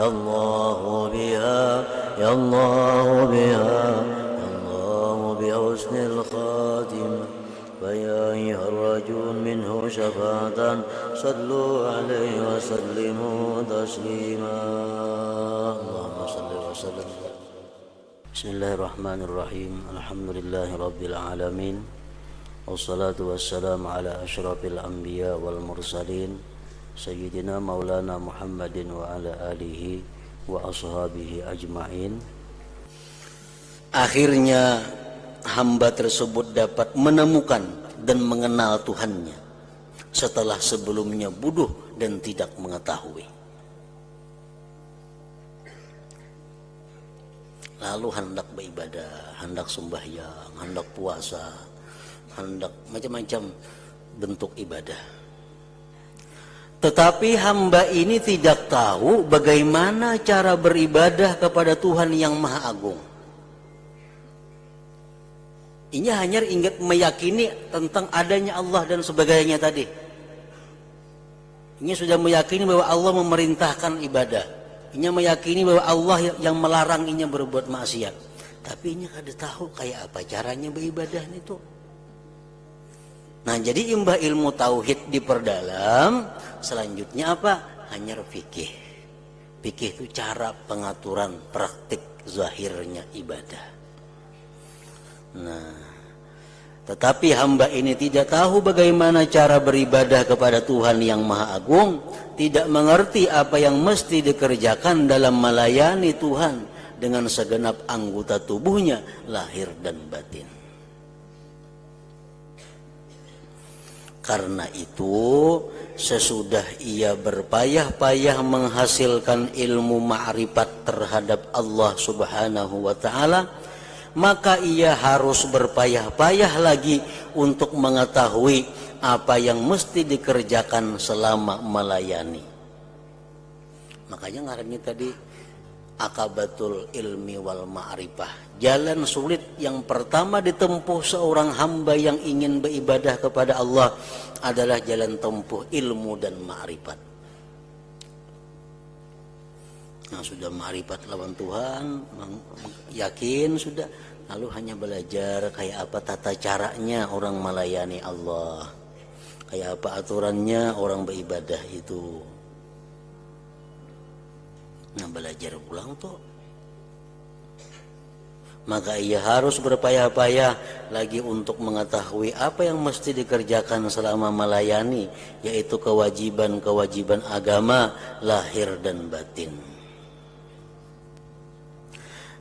يا الله بها يا الله بها يا الله بحسن الخاتمة فيا أيها الرجل منه شفاعة صلوا عليه وسلموا تسليما اللهم صل وسلم. Bismillahirrahmanirrahim. Alhamdulillahi rabbil alamin. Wassalatu wassalamu ala asyrafil anbiya wal mursalin Sayyidina Maulana Muhammadin wa ala alihi wa ashabihi ajma'in. Akhirnya hamba tersebut dapat menemukan dan mengenal Tuhannya setelah sebelumnya bodoh dan tidak mengetahui. Lalu hendak beribadah, hendak sembahyang, hendak puasa, hendak macam-macam bentuk ibadah. Tetapi hamba ini tidak tahu bagaimana cara beribadah kepada Tuhan yang Maha Agung. Ini hanya ingat meyakini tentang adanya Allah dan sebagainya tadi. Ini sudah meyakini bahwa Allah memerintahkan ibadah. Ini meyakini bahwa Allah yang melarang ini berbuat maksiat. Tapi ini kada tahu kayak apa caranya beribadah itu. Nah, jadi imbah ilmu tauhid diperdalam, selanjutnya apa? Hanya fikih. Fikih itu cara pengaturan praktik zahirnya ibadah. Nah, tetapi hamba ini tidak tahu bagaimana cara beribadah kepada Tuhan yang Maha Agung, tidak mengerti apa yang mesti dikerjakan dalam melayani Tuhan dengan segenap anggota tubuhnya, lahir dan batin. Karena itu, sesudah ia berpayah-payah menghasilkan ilmu ma'rifat terhadap Allah Subhanahu wa ta'ala, maka ia harus berpayah-payah lagi untuk mengetahui apa yang mesti dikerjakan selama melayani. Makanya ngarannya tadi akabatul ilmi wal ma'rifah. Jalan sulit yang pertama ditempuh seorang hamba yang ingin beribadah kepada Allah adalah jalan tempuh ilmu dan ma'rifat. Nah, sudah ma'rifat lawan Tuhan, yakin sudah, lalu hanya belajar kayak apa tata caranya orang melayani Allah, kayak apa aturannya orang beribadah itu. Nah, belajar pulang tuh. Maka ia harus berpayah-payah lagi untuk mengetahui apa yang mesti dikerjakan selama melayani, yaitu kewajiban-kewajiban agama lahir dan batin.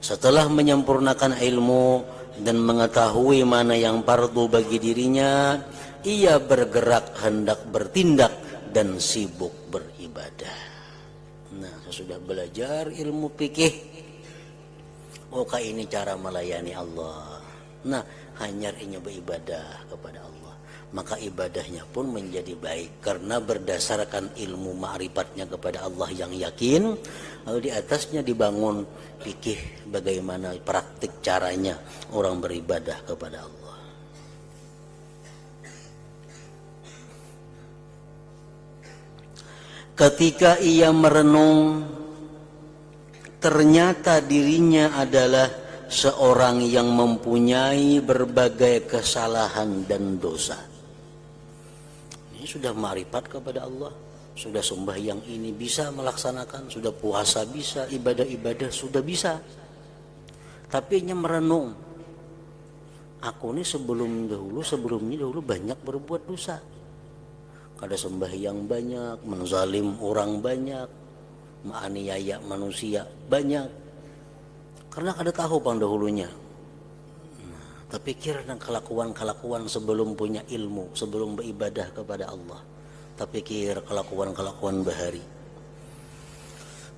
Setelah menyempurnakan ilmu dan mengetahui mana yang fardu bagi dirinya, ia bergerak hendak bertindak dan sibuk beribadah. Nah, sesudah belajar ilmu fikih, oke ini cara melayani Allah. Nah, hanya ingin beribadah kepada Allah, maka ibadahnya pun menjadi baik karena berdasarkan ilmu ma'rifatnya kepada Allah yang yakin. Lalu di atasnya dibangun fikih bagaimana praktik caranya orang beribadah kepada Allah. Ketika ia merenung, ternyata dirinya adalah seorang yang mempunyai berbagai kesalahan dan dosa. Ini sudah ma'rifat kepada Allah, sudah sembahyang ini bisa melaksanakan, sudah puasa bisa, ibadah-ibadah sudah bisa. Tapi hanya merenung, aku ini sebelumnya dahulu banyak berbuat dosa. Kada sembahyang banyak, menzalim orang banyak, menganiaya manusia banyak. Karena kada tahu pendahulunya. Nah, terpikir dan kelakuan-kelakuan sebelum punya ilmu, sebelum beribadah kepada Allah. Terpikir kelakuan-kelakuan bahari.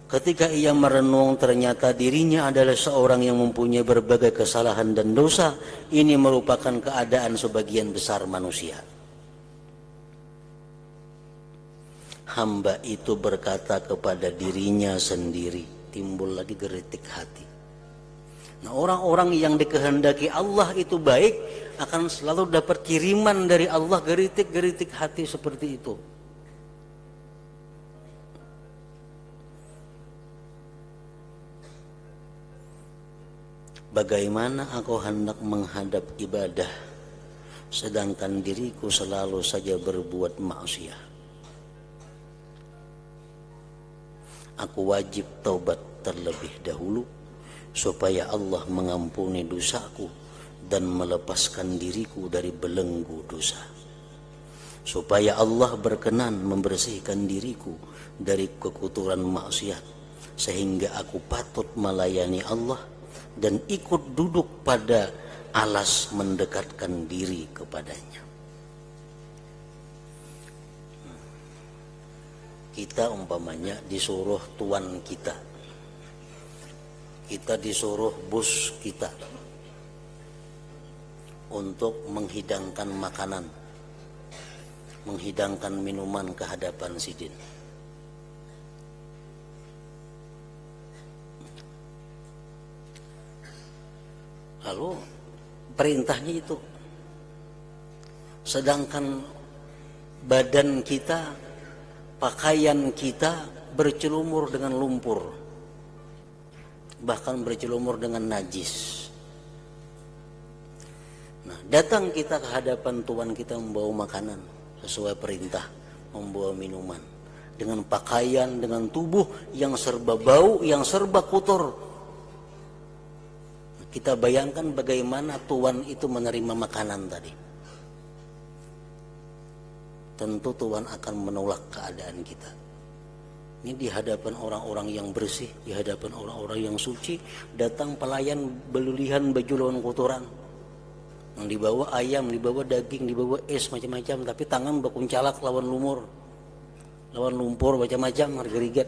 Ketika ia merenung, ternyata dirinya adalah seorang yang mempunyai berbagai kesalahan dan dosa. Ini merupakan keadaan sebagian besar manusia. Hamba itu berkata kepada dirinya sendiri, timbul lagi geritik hati. Nah, orang-orang yang dikehendaki Allah itu baik akan selalu dapat kiriman dari Allah geritik-geritik hati seperti itu. bagaimana aku hendak menghadap ibadah sedangkan diriku selalu saja berbuat maksiat. Aku wajib taubat terlebih dahulu supaya Allah mengampuni dosaku dan melepaskan diriku dari belenggu dosa, supaya Allah berkenan membersihkan diriku dari kekotoran maksiat, sehingga aku patut melayani Allah dan ikut duduk pada alas mendekatkan diri kepadanya. Kita umpamanya disuruh tuan kita, kita disuruh bos kita untuk menghidangkan makanan, menghidangkan minuman ke hadapan sidin. Lalu perintahnya itu, sedangkan badan kita, pakaian kita bercelumur dengan lumpur, bahkan bercelumur dengan najis. Nah, datang kita ke hadapan Tuhan kita membawa makanan sesuai perintah, membawa minuman dengan pakaian, dengan tubuh yang serba bau, yang serba kotor. Kita bayangkan bagaimana Tuhan itu menerima makanan tadi. Tentu Tuhan akan menolak keadaan kita. Ini di hadapan orang-orang yang bersih, di hadapan orang-orang yang suci, datang pelayan belulihan baju lawan kotoran. Yang dibawa ayam, dibawa daging, dibawa es macam-macam, tapi tangan berkuncalak lawan lumur, lawan lumpur macam-macam, harga-rigat.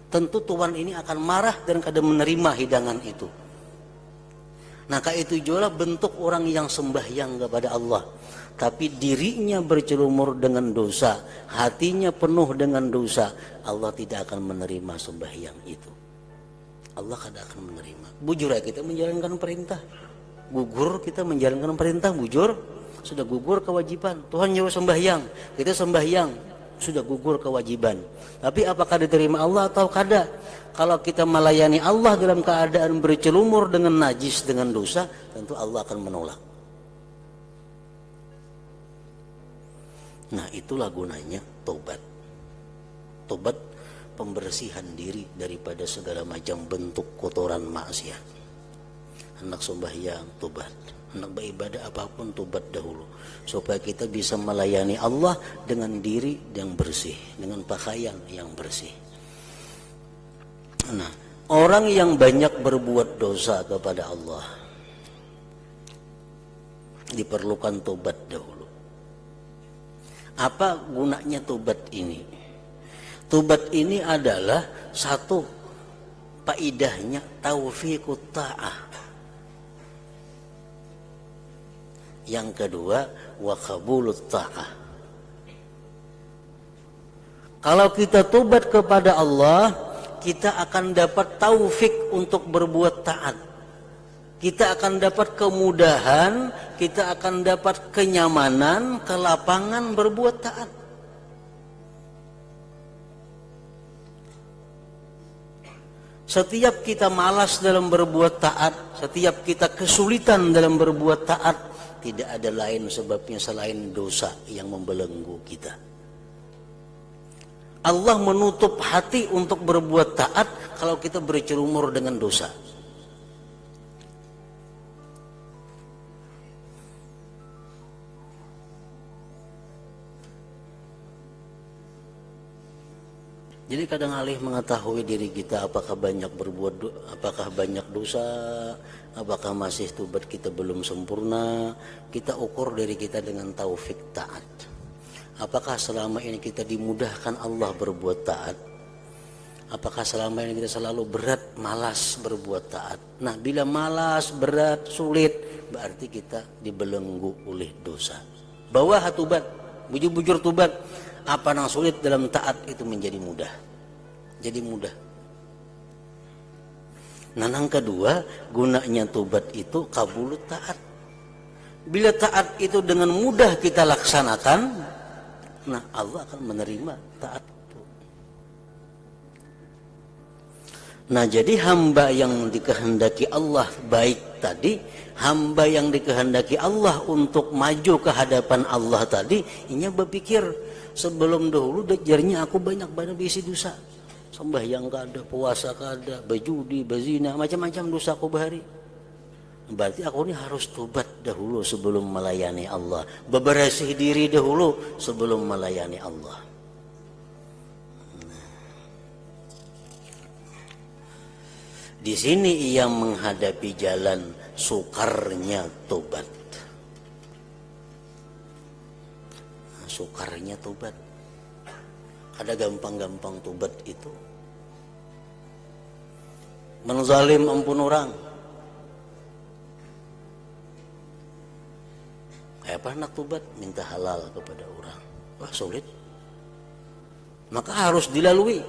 Tentu Tuhan ini akan marah dan kada menerima hidangan itu. Nah, itu juga bentuk orang yang sembahyang kepada Allah, tapi dirinya bercelumur dengan dosa, hatinya penuh dengan dosa. Allah tidak akan menerima sembahyang itu. Allah tidak akan menerima. Bujur ya kita menjalankan perintah, gugur kita menjalankan perintah, bujur, sudah gugur kewajiban. Tuhan nyuruh sembahyang, kita sembahyang, sudah gugur kewajiban. Tapi apakah diterima Allah atau kada? Kalau kita melayani Allah dalam keadaan bercelumur dengan najis, dengan dosa, tentu Allah akan menolak. Nah, itulah gunanya tobat. Tobat pembersihan diri daripada segala macam bentuk kotoran maksiat. Hendak sembahyang, tobat. Hendak beribadah apapun, tobat dahulu. Supaya kita bisa melayani Allah dengan diri yang bersih, dengan pakaian yang bersih. Nah, orang yang banyak berbuat dosa kepada Allah diperlukan tobat dahulu. Apa gunanya tobat ini? Tobat ini adalah satu, faidahnya taufiqut ta'ah. Yang kedua, wa qabulut ta'ah. Kalau kita tobat kepada Allah, kita akan dapat taufik untuk berbuat taat. Kita akan dapat kemudahan, kita akan dapat kenyamanan, kelapangan berbuat taat. Setiap kita malas dalam berbuat taat, setiap kita kesulitan dalam berbuat taat, tidak ada lain sebabnya selain dosa yang membelenggu kita. Allah menutup hati untuk berbuat taat kalau kita bercelumur dengan dosa. Jadi kadang alih mengetahui diri kita apakah banyak apakah banyak dosa, apakah masih tobat kita belum sempurna, kita ukur diri kita dengan taufik taat. Apakah selama ini kita dimudahkan Allah berbuat taat? Apakah selama ini kita selalu berat, malas berbuat taat? Nah, bila malas, berat, sulit, berarti kita dibelenggu oleh dosa. Bawa tobat, bujur-bujur tobat. Apa yang sulit dalam taat itu menjadi mudah. Jadi mudah. Nah, yang kedua, gunanya tobat itu kabulut taat. Bila taat itu dengan mudah kita laksanakan, nah Allah akan menerima taat itu. Nah, jadi hamba yang dikehendaki Allah baik tadi, hamba yang dikehendaki Allah untuk maju ke hadapan Allah tadi, inya berpikir sebelum dahulu dajarnya aku banyak bisi dosa. Sembahyang kada, puasa kada, berjudi, berzina, macam-macam dosa aku bahari. Berarti aku ini harus tobat dahulu sebelum melayani Allah, bebersih diri dahulu sebelum melayani Allah. Di sini ia menghadapi jalan sukarnya tobat. Sukarnya tobat. Ada gampang-gampang tobat itu. Menzalim ampun orang. Kayak apa nak tobat? Minta halal kepada orang. Wah, sulit. Maka harus dilalui.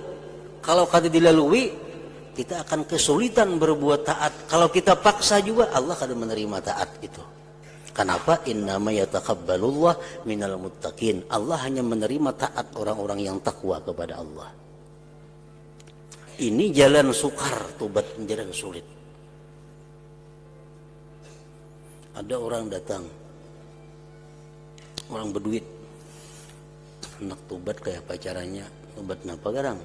Kalau kada dilalui, kita akan kesulitan berbuat taat. Kalau kita paksa juga, Allah akan menerima taat itu. Kenapa? Innama yataqabbalullah minal muttaqin. Allah hanya menerima taat orang-orang yang takwa kepada Allah. Ini jalan sukar, tobat jalan sulit. Ada orang datang, orang berduit, nak tobat kayak apa caranya? Tobat napa garang?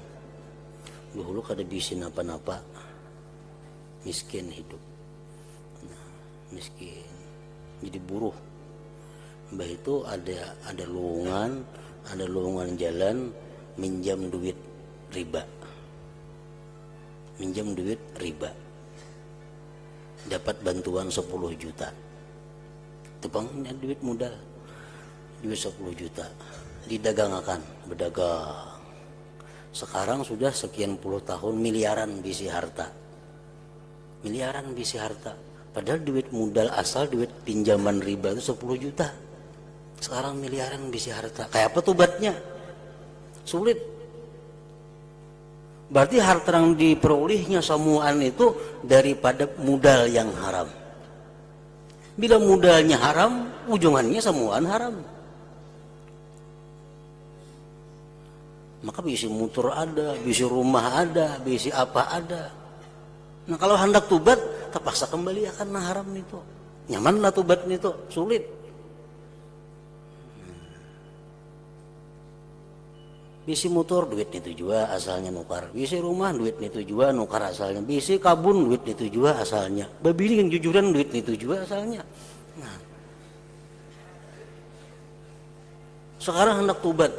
Dahulu kada bisa napa-napa, miskin hidup, miskin, jadi buruh. Mbah itu ada lowongan jalan minjam duit riba, dapat bantuan 10 juta. Itu bangnya duit modal, duit 10 juta, didagangakan, berdagang. Sekarang sudah sekian puluh tahun miliaran bisi harta. Padahal duit modal asal, duit pinjaman riba itu 10 juta. Sekarang miliaran bisi harta. Kayak apa tobatnya? Sulit. Berarti harta yang diperolehnya semuaan itu daripada modal yang haram. Bila modalnya haram, ujungannya semuaan haram. Maka bisi motor ada, bisi rumah ada, bisi apa ada. Nah, kalau hendak tobat, terpaksa kembali akan haram itu. Nyamanlah tobat itu, sulit. Bisi motor duit itu juga asalnya nukar. Bisi rumah duit itu juga nukar asalnya. Bisi kabun duit itu juga asalnya. Babini yang jujuran duit itu juga asalnya. Nah, sekarang hendak tobat,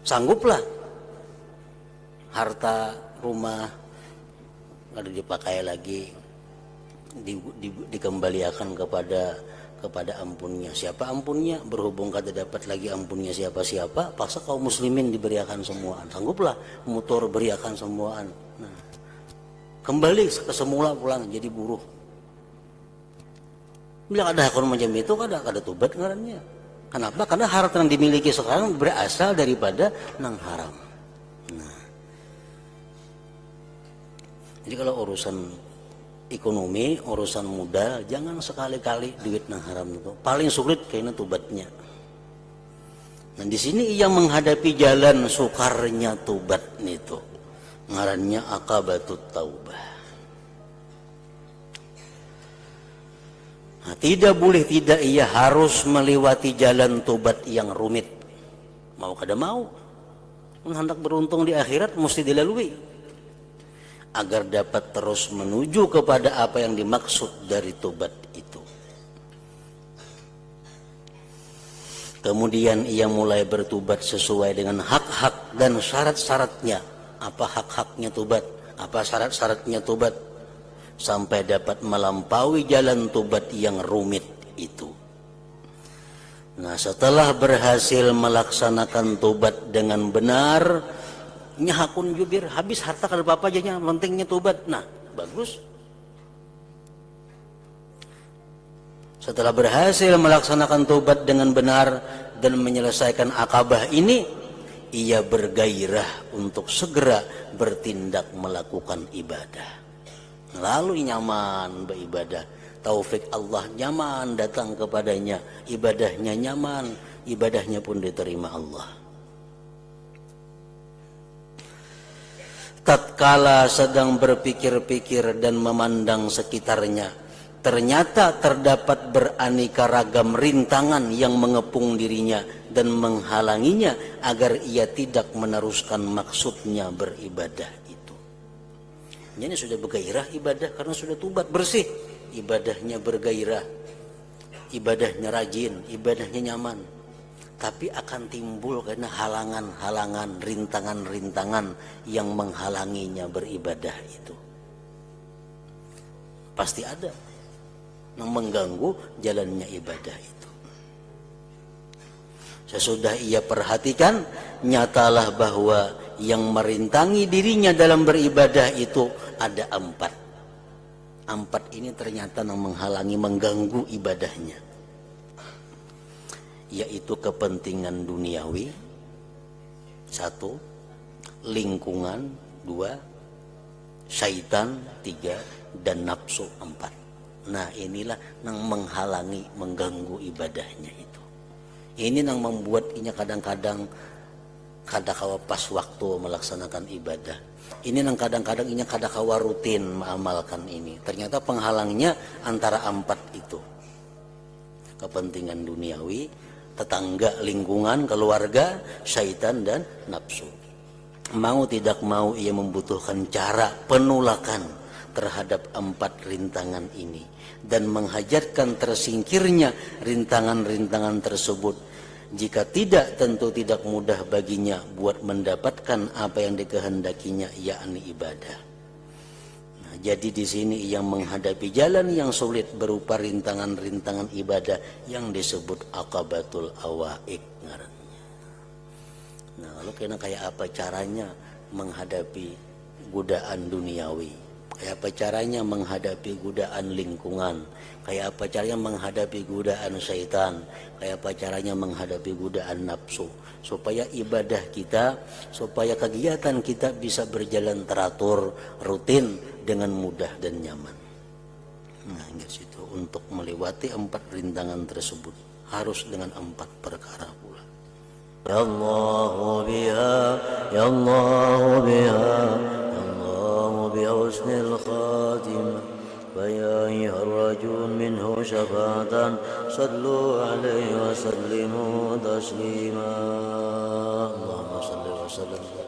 sangguplah harta rumah ada dipakai lagi, dikembalikan kepada ampunnya. Siapa ampunnya? Berhubung kada dapat lagi ampunnya siapa-siapa, paksa kaum muslimin diberikan semuaan. Sangguplah motor beriakan semuaan. Nah, kembali ke semula pulang jadi buruh. Bila ada akun macam itu kada tobat ngarannya. Kenapa? Karena harta yang dimiliki sekarang berasal daripada nang haram. Nah, jadi kalau urusan ekonomi, urusan modal, jangan sekali-kali duit nang haram itu. Paling sulit kayaknya tobatnya. Nah, di sini ia menghadapi jalan sukarnya tobat itu. Ngarannya Aqabatut Taubah. Nah, tidak boleh tidak ia harus melewati jalan tobat yang rumit. Mau kada mau, hendak beruntung di akhirat mesti dilalui agar dapat terus menuju kepada apa yang dimaksud dari tobat itu. Kemudian ia mulai bertobat sesuai dengan hak-hak dan syarat-syaratnya. Apa hak-haknya tobat? Apa syarat-syaratnya tobat? Sampai dapat melampaui jalan tobat yang rumit itu. Nah, setelah berhasil melaksanakan tobat dengan benar, nyahakun jubir, habis harta kada apa-apa aja, pentingnya tobat. Nah, bagus. Setelah berhasil melaksanakan tobat dengan benar dan menyelesaikan akabah ini, ia bergairah untuk segera bertindak melakukan ibadah. Lalu nyaman beribadah, taufik Allah nyaman datang kepadanya, ibadahnya nyaman, ibadahnya pun diterima Allah. tatkala sedang berpikir-pikir dan memandang sekitarnya, ternyata terdapat beraneka ragam rintangan yang mengepung dirinya dan menghalanginya agar ia tidak meneruskan maksudnya beribadah itu. Jadi sudah bergairah ibadah karena sudah tobat bersih, ibadahnya bergairah, ibadahnya rajin, ibadahnya nyaman. Tapi akan timbul karena halangan-halangan, rintangan-rintangan yang menghalanginya beribadah itu. Pasti ada yang mengganggu jalannya ibadah itu. Sesudah ia perhatikan, nyatalah bahwa yang merintangi dirinya dalam beribadah itu ada 4. 4 ini ternyata yang menghalangi, mengganggu ibadahnya, yaitu kepentingan duniawi 1, lingkungan 2, syaitan 3, dan nafsu 4. Nah inilah yang menghalangi, mengganggu ibadahnya itu. Ini yang membuatnya kadang-kadang kadakawa pas waktu melaksanakan ibadah. Ini yang kadang-kadang ini kadakawa rutin mengamalkan ini. Ternyata penghalangnya antara 4 itu. Kepentingan duniawi, tetangga, lingkungan, keluarga, syaitan, dan nafsu. Mau tidak mau ia membutuhkan cara penolakan terhadap 4 rintangan ini dan menghajarkan tersingkirnya rintangan-rintangan tersebut. Jika tidak, tentu tidak mudah baginya buat mendapatkan apa yang dikehendakinya, yakni ibadah. Jadi di sini ia menghadapi jalan yang sulit berupa rintangan-rintangan ibadah yang disebut aqabatul awaik ngarannya. Nah, lalu kayak apa caranya menghadapi godaan duniawi? Kayak apa caranya menghadapi godaan lingkungan? Kayak apa caranya menghadapi godaan syaitan? Kayak apa caranya menghadapi godaan nafsu? Supaya ibadah kita, supaya kegiatan kita bisa berjalan teratur, rutin, dengan mudah dan nyaman. Nah, ingat situ, untuk melewati 4 rintangan tersebut harus dengan 4 perkara pula. Ya Allah biha, ya Allah biha, ya Allah bi husnil khatimah, wa ya ayyuhar rajul minhu syafatan, sallu alaihi wa sallimu taslima. Allahumma salli wa sallim